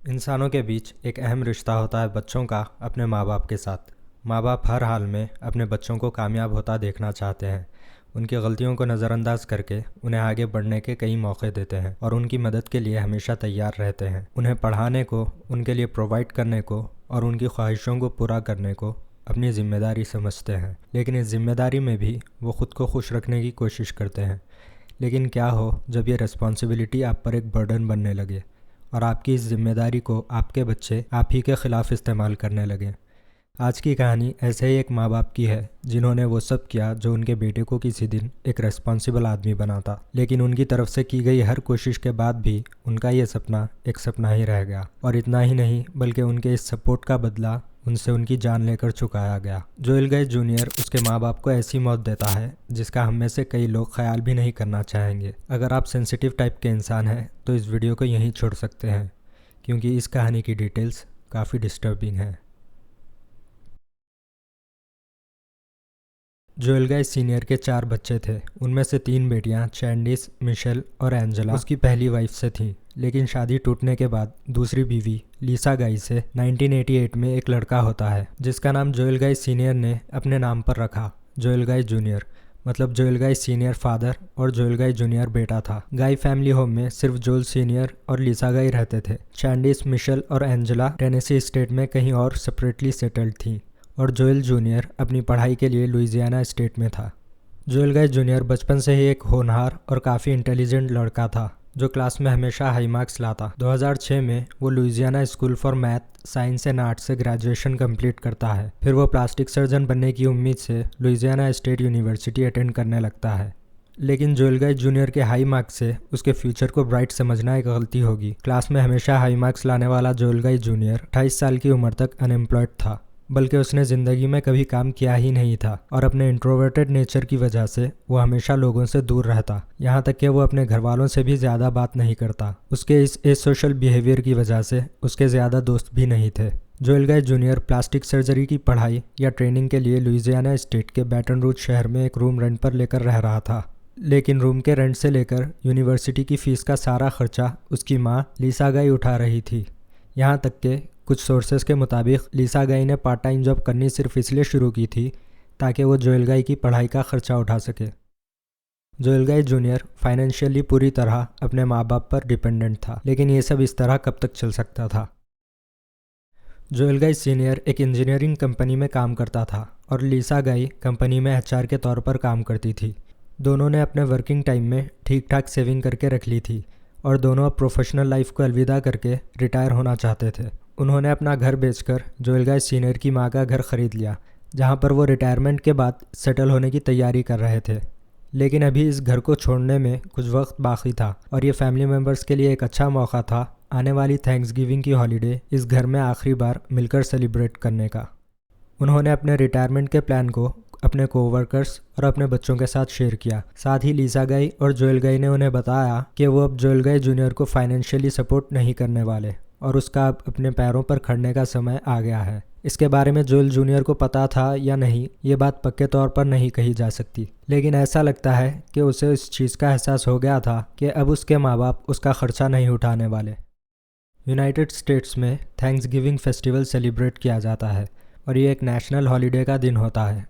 इंसानों के बीच एक अहम रिश्ता होता है बच्चों का अपने माँ बाप के साथ। माँ बाप हर हाल में अपने बच्चों को कामयाब होता देखना चाहते हैं। उनकी गलतियों को नज़रअंदाज करके उन्हें आगे बढ़ने के कई मौके देते हैं और उनकी मदद के लिए हमेशा तैयार रहते हैं। उन्हें पढ़ाने को, उनके लिए प्रोवाइड करने को और उनकी ख्वाहिशों को पूरा करने को अपनी ज़िम्मेदारी समझते हैं। लेकिन इस ज़िम्मेदारी में भी वो ख़ुद को खुश रखने की कोशिश करते हैं। लेकिन क्या हो जब ये रिस्पॉन्सिबिलिटी आप पर एक बर्डन बनने लगे और आपकी इस जिम्मेदारी को आपके बच्चे आप ही के ख़िलाफ़ इस्तेमाल करने लगे। आज की कहानी ऐसे ही एक माँ बाप की है जिन्होंने वो सब किया जो उनके बेटे को किसी दिन एक रिस्पॉन्सिबल आदमी बनाता, लेकिन उनकी तरफ से की गई हर कोशिश के बाद भी उनका ये सपना एक सपना ही रह गया। और इतना ही नहीं बल्कि उनके इस सपोर्ट का बदला उनसे उनकी जान लेकर चुकाया गया। जोएल गाय जूनियर उसके माँ बाप को ऐसी मौत देता है जिसका हम में से कई लोग ख्याल भी नहीं करना चाहेंगे। अगर आप सेंसिटिव टाइप के इंसान हैं तो इस वीडियो को यहीं छोड़ सकते हैं, क्योंकि इस कहानी की डिटेल्स काफ़ी डिस्टर्बिंग हैं। जोएल गाय सीनियर के 4 बच्चे थे। उनमें से 3 बेटियां चैंडिस, मिशेल और एंजेला उसकी पहली वाइफ से थीं। लेकिन शादी टूटने के बाद दूसरी बीवी लीसा गाय से 1988 में एक लड़का होता है जिसका नाम जोएल गाय सीनियर ने अपने नाम पर रखा। जोएल गाय जूनियर मतलब जोएल गाय सीनियर फादर और जोएल गाय जूनियर बेटा था। गाय फैमिली होम में सिर्फ जोएल सीनियर और लीसा गाय रहते थे। चैंडिस, मिशेल और एंजेला टेनेसी स्टेट में कहीं और सेपरेटली सेटल्ड थीं और जोएल जूनियर अपनी पढ़ाई के लिए लुइजियाना स्टेट में था। जोएल गाय जूनियर बचपन से ही एक होनहार और काफ़ी इंटेलिजेंट लड़का था जो क्लास में हमेशा हाई मार्क्स लाता। 2006 में वो Louisiana school for math, science and arts से ग्रेजुएशन कंप्लीट करता है। फिर वो प्लास्टिक सर्जन बनने की उम्मीद से लुइजियाना स्टेट यूनिवर्सिटी अटेंड करने लगता है। लेकिन जोएल गाय जूनियर के हाई मार्क्स से उसके फ्यूचर को ब्राइट समझना एक गलती होगी। क्लास में हमेशा हाई मार्क्स लाने वाला जोएल गाय जूनियर 28 साल की उम्र तक अनएम्प्लॉयड था, बल्कि उसने ज़िंदगी में कभी काम किया ही नहीं था और अपने इंट्रोवर्टेड नेचर की वजह से वो हमेशा लोगों से दूर रहता। यहाँ तक कि वो अपने घर वालों से भी ज़्यादा बात नहीं करता। उसके इस एसोशल बिहेवियर की वजह से उसके ज़्यादा दोस्त भी नहीं थे। जोएल गाय जूनियर प्लास्टिक सर्जरी की पढ़ाई या ट्रेनिंग के लिए लुइजियाना स्टेट के बैटन रूज शहर में एक रूम रेंट पर लेकर रह रहा था। लेकिन रूम के रेंट से लेकर यूनिवर्सिटी की फ़ीस का सारा खर्चा उसकी माँ लीसा गाय उठा रही थी। यहाँ तक कि कुछ सोर्सेज के मुताबिक लीसा गाय ने पार्ट टाइम जॉब करनी सिर्फ इसलिए शुरू की थी ताकि वो जोएल गाय की पढ़ाई का खर्चा उठा सके। जोएल गाय जूनियर फाइनेंशियली पूरी तरह अपने माँ बाप पर डिपेंडेंट था, लेकिन ये सब इस तरह कब तक चल सकता था। जोएल गाय सीनियर एक इंजीनियरिंग कंपनी में काम करता था और लीसा गाय कंपनी में एचआर के तौर पर काम करती थी। दोनों ने अपने वर्किंग टाइम में ठीक ठाक सेविंग करके रख ली थी और दोनों अब प्रोफेशनल लाइफ को अलविदा करके रिटायर होना चाहते थे। उन्होंने अपना घर बेचकर जोएल गाय सीनियर की माँ का घर खरीद लिया, जहाँ पर वो रिटायरमेंट के बाद सेटल होने की तैयारी कर रहे थे। लेकिन अभी इस घर को छोड़ने में कुछ वक्त बाकी था और ये फैमिली मेम्बर्स के लिए एक अच्छा मौका था आने वाली थैंक्सगिविंग की हॉलीडे इस घर में आखिरी बार मिलकर सेलिब्रेट करने का। उन्होंने अपने रिटायरमेंट के प्लान को अपने कोवर्कर्स और अपने बच्चों के साथ शेयर किया। साथ ही लीसा गाय और जोएल गाय ने उन्हें बताया कि वो अब जोएल गाय जूनियर को फाइनेंशियली सपोर्ट नहीं करने वाले और उसका अब अपने पैरों पर खड़ने का समय आ गया है। इसके बारे में जोएल जूनियर को पता था या नहीं, ये बात पक्के तौर पर नहीं कही जा सकती, लेकिन ऐसा लगता है कि उसे इस चीज़ का एहसास हो गया था कि अब उसके माँ बाप उसका खर्चा नहीं उठाने वाले। यूनाइटेड स्टेट्स में थैंक्सगिविंग फेस्टिवल सेलिब्रेट किया जाता है और ये एक नेशनल हॉलीडे का दिन होता है।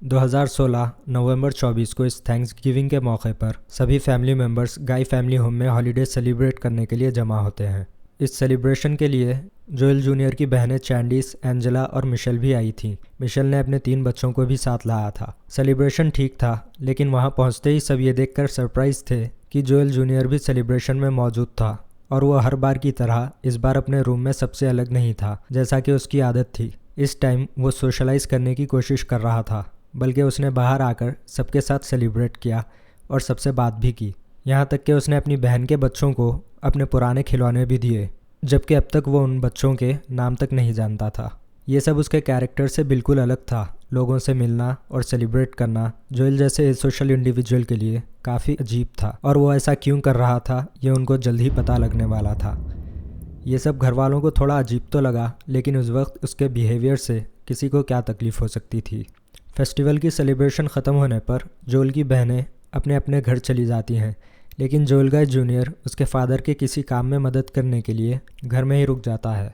2016 नवंबर 24 को इस थैंक्सगिविंग के मौके पर सभी फैमिली मेम्बर्स गाय फैमिली होम में हॉलीडे सेलिब्रेट करने के लिए जमा होते हैं। इस सेलिब्रेशन के लिए जोएल जूनियर की बहनें चैंडिस, एंजेला और मिशेल भी आई थीं। मिशेल ने अपने 3 बच्चों को भी साथ लाया था। सेलिब्रेशन ठीक था, लेकिन वहां पहुंचते ही सब ये देखकर सरप्राइज थे कि जोएल जूनियर भी सेलिब्रेशन में मौजूद था और वो हर बार की तरह इस बार अपने रूम में सबसे अलग नहीं था, जैसा कि उसकी आदत थी। इस टाइम वो सोशलाइज करने की कोशिश कर रहा था, बल्कि उसने बाहर आकर सबके साथ सेलिब्रेट किया और सबसे बात भी की। यहाँ तक कि उसने अपनी बहन के बच्चों को अपने पुराने खिलौने भी दिए, जबकि अब तक वो उन बच्चों के नाम तक नहीं जानता था। ये सब उसके कैरेक्टर से बिल्कुल अलग था। लोगों से मिलना और सेलिब्रेट करना जोएल जैसे सोशल इंडिविजुअल के लिए काफ़ी अजीब था और वो ऐसा क्यों कर रहा था ये उनको जल्द ही पता लगने वाला था। ये सब घर वालों को थोड़ा अजीब तो लगा, लेकिन उस वक्त उसके बिहेवियर से किसी को क्या तकलीफ़ हो सकती थी। फेस्टिवल की सेलिब्रेशन ख़त्म होने पर जोएल की बहनें अपने अपने घर चली जाती हैं, लेकिन जोएल गाय जूनियर उसके फादर के किसी काम में मदद करने के लिए घर में ही रुक जाता है।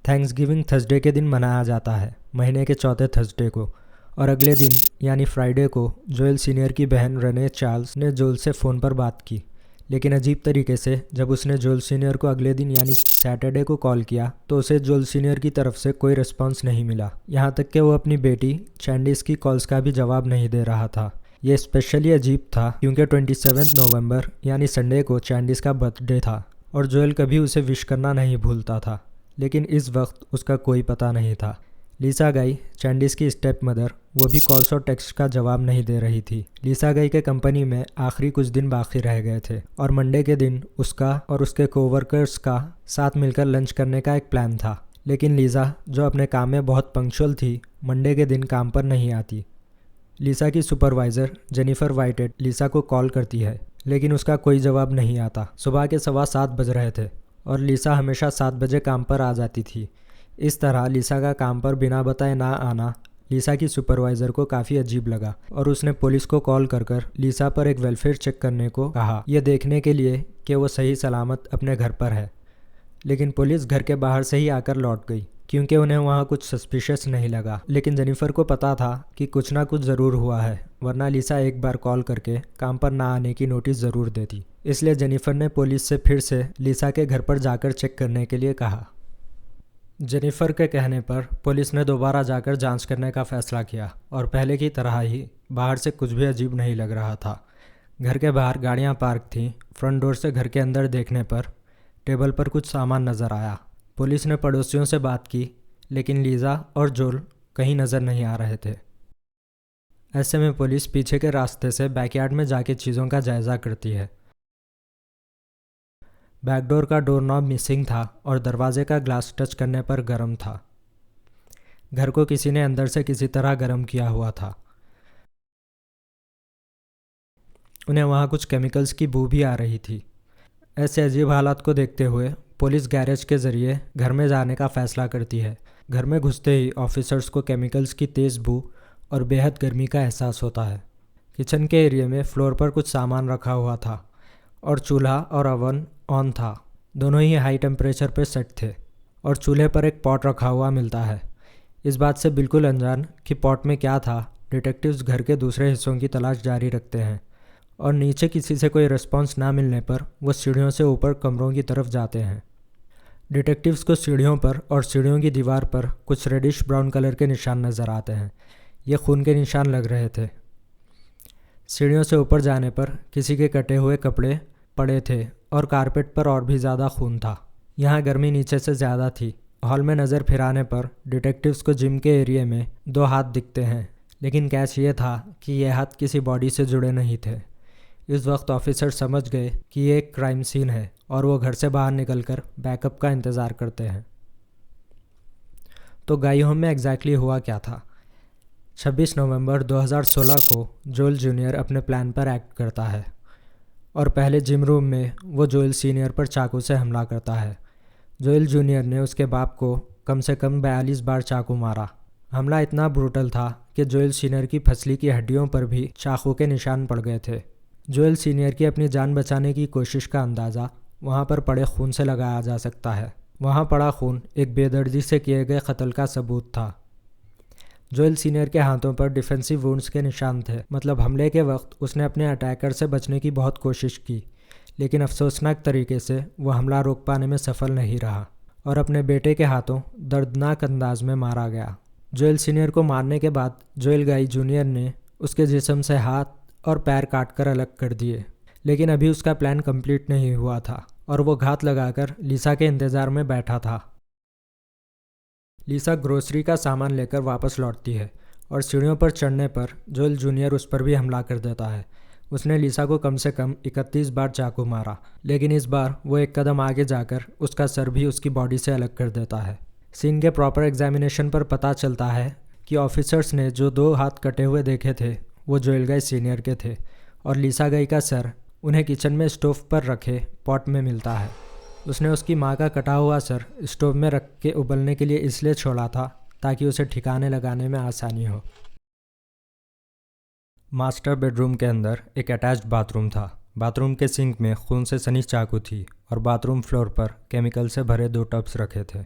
थैंक्सगिविंग थर्सडे के दिन मनाया जाता है, महीने के चौथे थर्सडे को, और अगले दिन यानी फ्राइडे को जोएल सीनियर की बहन रेने चार्ल्स ने जोएल से फ़ोन पर बात की। लेकिन अजीब तरीके से जब उसने जोएल सीनियर को अगले दिन यानी सैटरडे को कॉल किया तो उसे जोएल सीनियर की तरफ से कोई रिस्पॉन्स नहीं मिला। यहाँ तक कि वो अपनी बेटी चैंडिस की कॉल्स का भी जवाब नहीं दे रहा था। ये स्पेशली अजीब था क्योंकि 27 नवंबर यानी संडे को चैंडिस का बर्थडे था और जोएल कभी उसे विश करना नहीं भूलता था, लेकिन इस वक्त उसका कोई पता नहीं था। लिसा गाई, चैंडिस की स्टेप मदर, वो भी कॉल्स और टेक्स्ट का जवाब नहीं दे रही थी। लिसा गाई के कंपनी में आखिरी कुछ दिन बाकी रह गए थे और मंडे के दिन उसका और उसके कोवर्कर्स का साथ मिलकर लंच करने का एक प्लान था। लेकिन लिसा, जो अपने काम में बहुत पंक्चुअल थी, मंडे के दिन काम पर नहीं आती। लिसा की सुपरवाइज़र जेनिफर वाइटेड लिसा को कॉल करती है, लेकिन उसका कोई जवाब नहीं आता। सुबह के 7:15 बज रहे थे और लिसा हमेशा 7 बजे काम पर आ जाती थी। इस तरह लिसा का काम पर बिना बताए ना आना लिसा की सुपरवाइज़र को काफ़ी अजीब लगा और उसने पुलिस को कॉल कर लिसा पर एक वेलफेयर चेक करने को कहा, यह देखने के लिए कि वो सही सलामत अपने घर पर है। लेकिन पुलिस घर के बाहर से ही आकर लौट गई क्योंकि उन्हें वहाँ कुछ सस्पिशियस नहीं लगा। लेकिन जेनिफर को पता था कि कुछ ना कुछ ज़रूर हुआ है, वरना लिसा एक बार कॉल करके काम पर ना आने की नोटिस ज़रूर देती। इसलिए जेनिफर ने पुलिस से फिर से लिसा के घर पर जाकर चेक करने के लिए कहा। जेनिफर के कहने पर पुलिस ने दोबारा जाकर जांच करने का फैसला किया और पहले की तरह ही बाहर से कुछ भी अजीब नहीं लग रहा था। घर के बाहर गाड़ियां पार्क थीं। फ्रंट डोर से घर के अंदर देखने पर टेबल पर कुछ सामान नज़र आया। पुलिस ने पड़ोसियों से बात की, लेकिन लीजा और जोल कहीं नज़र नहीं आ रहे थे। ऐसे में पुलिस पीछे के रास्ते से बैकयार्ड में जाके चीज़ों का जायज़ा करती है। बैकडोर का डोर नॉब मिसिंग था और दरवाजे का ग्लास टच करने पर गर्म था। घर को किसी ने अंदर से किसी तरह गर्म किया हुआ था। उन्हें वहाँ कुछ केमिकल्स की बू भी आ रही थी। ऐसे अजीब हालात को देखते हुए पुलिस गैरेज के ज़रिए घर में जाने का फ़ैसला करती है। घर में घुसते ही ऑफिसर्स को केमिकल्स की तेज़ बू और बेहद गर्मी का एहसास होता है। किचन के एरिया में फ्लोर पर कुछ सामान रखा हुआ था और चूल्हा और ओवन ऑन था। दोनों ही हाई टेम्परेचर पर सेट थे और चूल्हे पर एक पॉट रखा हुआ मिलता है। इस बात से बिल्कुल अनजान कि पॉट में क्या था, डिटेक्टिव्स घर के दूसरे हिस्सों की तलाश जारी रखते हैं और नीचे किसी से कोई रिस्पॉन्स ना मिलने पर वो सीढ़ियों से ऊपर कमरों की तरफ जाते हैं। डिटेक्टिव्स को सीढ़ियों पर और सीढ़ियों की दीवार पर कुछ रेडिश ब्राउन कलर के निशान नज़र आते हैं। ये खून के निशान लग रहे थे। सीढ़ियों से ऊपर जाने पर किसी के कटे हुए कपड़े पड़े थे और कारपेट पर और भी ज़्यादा खून था। यहाँ गर्मी नीचे से ज़्यादा थी। हॉल में नज़र फिराने पर डिटेक्टिव्स को जिम के एरिया में 2 हाथ दिखते हैं, लेकिन कैच ये था कि ये हाथ किसी बॉडी से जुड़े नहीं थे। इस वक्त ऑफिसर समझ गए कि ये एक क्राइम सीन है और वो घर से बाहर निकलकर बैकअप का इंतज़ार करते हैं। तो गाई होम में एग्जैक्टली हुआ क्या था? 26 नवंबर 2016 को जोएल जूनियर अपने प्लान पर एक्ट करता है और पहले जिम रूम में वो जोएल सीनियर पर चाकू से हमला करता है। जोएल जूनियर ने उसके बाप को कम से कम 42 बार चाकू मारा। हमला इतना ब्रूटल था कि जोएल सीनियर की फसली की हड्डियों पर भी चाकू के निशान पड़ गए थे। जोएल सीनियर की अपनी जान बचाने की कोशिश का अंदाज़ा वहाँ पर पड़े खून से लगाया जा सकता है। वहाँ पड़ा खून एक बेदर्दी से किए गए कत्ल का सबूत था। जोएल सीनियर के हाथों पर डिफेंसिव वुंड्स के निशान थे, मतलब हमले के वक्त उसने अपने अटैकर से बचने की बहुत कोशिश की, लेकिन अफसोसनाक तरीके से वो हमला रोक पाने में सफल नहीं रहा और अपने बेटे के हाथों दर्दनाक अंदाज में मारा गया। जोएल सीनियर को मारने के बाद जोएल गाई जूनियर ने उसके जिस्म से हाथ और पैर काटकर अलग कर दिए, लेकिन अभी उसका प्लान कंप्लीट नहीं हुआ था और वो घात लगाकर लिसा के इंतज़ार में बैठा था। लिसा ग्रोसरी का सामान लेकर वापस लौटती है और सीढ़ियों पर चढ़ने पर जोएल जूनियर उस पर भी हमला कर देता है। उसने लिसा को कम से कम 31 बार चाकू मारा, लेकिन इस बार वो एक कदम आगे जाकर उसका सर भी उसकी बॉडी से अलग कर देता है। सीन के प्रॉपर एग्जामिनेशन पर पता चलता है कि ऑफिसर्स ने जो 2 हाथ कटे हुए देखे थे वो जोएल गाई सीनियर के थे और लिसा गाई का सर उन्हें किचन में स्टोव पर रखे पॉट में मिलता है। उसने उसकी माँ का कटा हुआ सर स्टोव में रख के उबलने के लिए इसलिए छोड़ा था ताकि उसे ठिकाने लगाने में आसानी हो। मास्टर बेडरूम के अंदर एक अटैच्ड बाथरूम था। बाथरूम के सिंक में खून से सनी चाकू थी और बाथरूम फ्लोर पर केमिकल से भरे 2 टब्स रखे थे।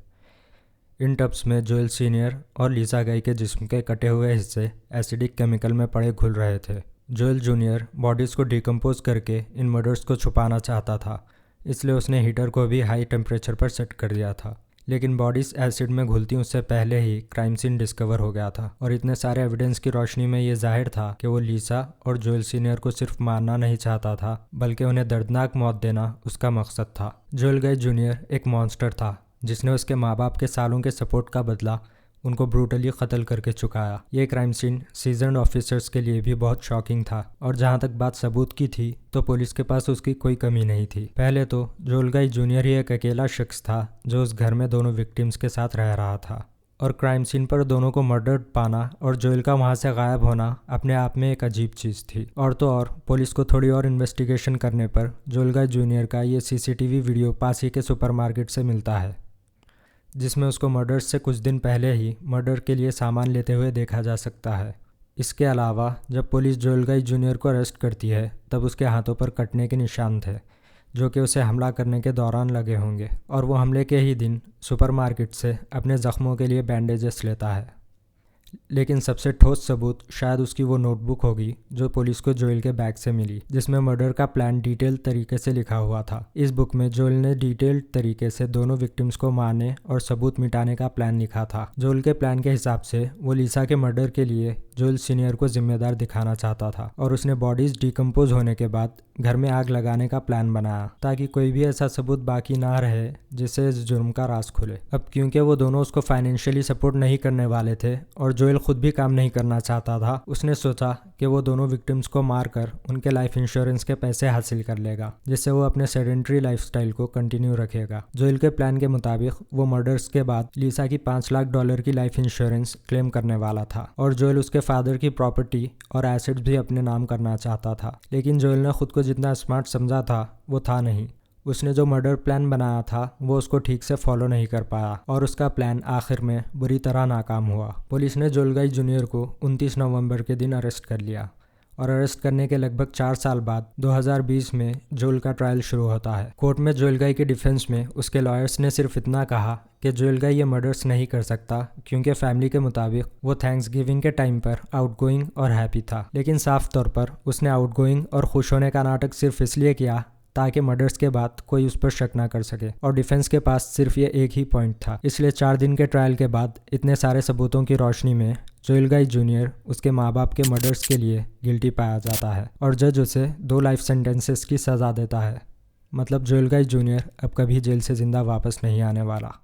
इन टब्स में जोएल सीनियर और लीसा गाई के जिस्म के कटे हुए हिस्से एसिडिक केमिकल में पड़े घुल रहे थे। जोएल जूनियर बॉडीज़ को डिकम्पोज करके इन मर्डर्स को छुपाना चाहता था, इसलिए उसने हीटर को भी हाई टेम्परेचर पर सेट कर दिया था। लेकिन बॉडीज़ एसिड में घुलती उससे पहले ही क्राइम सीन डिस्कवर हो गया था और इतने सारे एविडेंस की रोशनी में ये जाहिर था कि वो लीसा और जोएल सीनियर को सिर्फ मारना नहीं चाहता था, बल्कि उन्हें दर्दनाक मौत देना उसका मकसद था। जोएल गाई जूनियर एक मॉन्स्टर था जिसने उसके माँ बाप के सालों के सपोर्ट का बदला उनको ब्रूटली कत्ल करके चुकाया। ये क्राइम सीन सीजन्ड ऑफिसर्स के लिए भी बहुत शॉकिंग था और जहाँ तक बात सबूत की थी तो पुलिस के पास उसकी कोई कमी नहीं थी। पहले तो जोएल गाई जूनियर ही एक अकेला शख्स था जो उस घर में दोनों विक्टिम्स के साथ रह रहा था और क्राइम सीन पर दोनों को मर्डर्ड पाना और जोएल का वहाँ से गायब होना अपने आप में एक अजीब चीज़ थी। और तो और पुलिस को थोड़ी और इन्वेस्टिगेशन करने पर जोएल गाई जूनियर का ये सीसीटीवी वीडियो पास ही के सुपरमार्केट से मिलता है, जिसमें उसको मर्डर्स से कुछ दिन पहले ही मर्डर के लिए सामान लेते हुए देखा जा सकता है। इसके अलावा जब पुलिस जोएल गाई जूनियर को अरेस्ट करती है तब उसके हाथों पर कटने के निशान थे जो कि उसे हमला करने के दौरान लगे होंगे और वो हमले के ही दिन सुपरमार्केट से अपने ज़ख्मों के लिए बैंडेजेस लेता है। लेकिन सबसे ठोस सबूत शायद उसकी वो नोटबुक होगी जो पुलिस को जोएल के बैग से मिली, जिसमें मर्डर का प्लान डिटेल तरीके से लिखा हुआ था। इस बुक में जोएल ने डिटेल्ड तरीके से दोनों विक्टिम्स को मारने और सबूत मिटाने का प्लान लिखा था। जोएल के प्लान के हिसाब से वो लीसा के मर्डर के लिए जोएल सीनियर को जिम्मेदार दिखाना चाहता था और उसने बॉडीज डिकम्पोज होने के बाद घर में आग लगाने का प्लान बनाया ताकि कोई भी ऐसा सबूत बाकी ना रहे जिससे इस जुर्म का राज खुले। अब क्योंकि वो दोनों उसको फाइनेंशियली सपोर्ट नहीं करने वाले थे और जोएल खुद भी काम नहीं करना चाहता था, उसने सोचा कि वो दोनों विक्टिम्स को मारकर उनके लाइफ इंश्योरेंस के पैसे हासिल कर लेगा, जिससे वो अपने सेडेंट्री लाइफस्टाइल को कंटिन्यू रखेगा। जोएल के प्लान के मुताबिक वो मर्डर्स के बाद लीसा की $5 लाख की लाइफ इंश्योरेंस क्लेम करने वाला था और जोएल उसके फादर की प्रॉपर्टी और एसेट्स भी अपने नाम करना चाहता था। लेकिन जोएल ने खुद को जितना स्मार्ट समझा था वो था नहीं। उसने जो मर्डर प्लान बनाया था वो उसको ठीक से फॉलो नहीं कर पाया और उसका प्लान आखिर में बुरी तरह नाकाम हुआ। पुलिस ने जोएल गाई जूनियर को 29 नवंबर के दिन अरेस्ट कर लिया और अरेस्ट करने के लगभग 4 साल बाद 2020 में जोएल का ट्रायल शुरू होता है। कोर्ट में जोएल गाई के डिफेंस में उसके लॉयर्स ने सिर्फ इतना कहा कि जोएल गाई ये मर्डर्स नहीं कर सकता क्योंकि फैमिली के मुताबिक वो थैंक्सगिविंग के टाइम पर आउटगोइंग और हैप्पी था। लेकिन साफ तौर पर उसने आउटगोइंग और खुश होने का नाटक सिर्फ इसलिए किया ताकि मर्डर्स के बाद कोई उस पर शक ना कर सके और डिफेंस के पास सिर्फ ये एक ही पॉइंट था। इसलिए 4 दिन के ट्रायल के बाद इतने सारे सबूतों की रोशनी में जोएल गाई जूनियर उसके माँ बाप के मर्डर्स के लिए गिल्टी पाया जाता है और जज उसे 2 लाइफ सेंटेंसेस की सज़ा देता है। मतलब जोएल गाई जूनियर अब कभी जेल से ज़िंदा वापस नहीं आने वाला।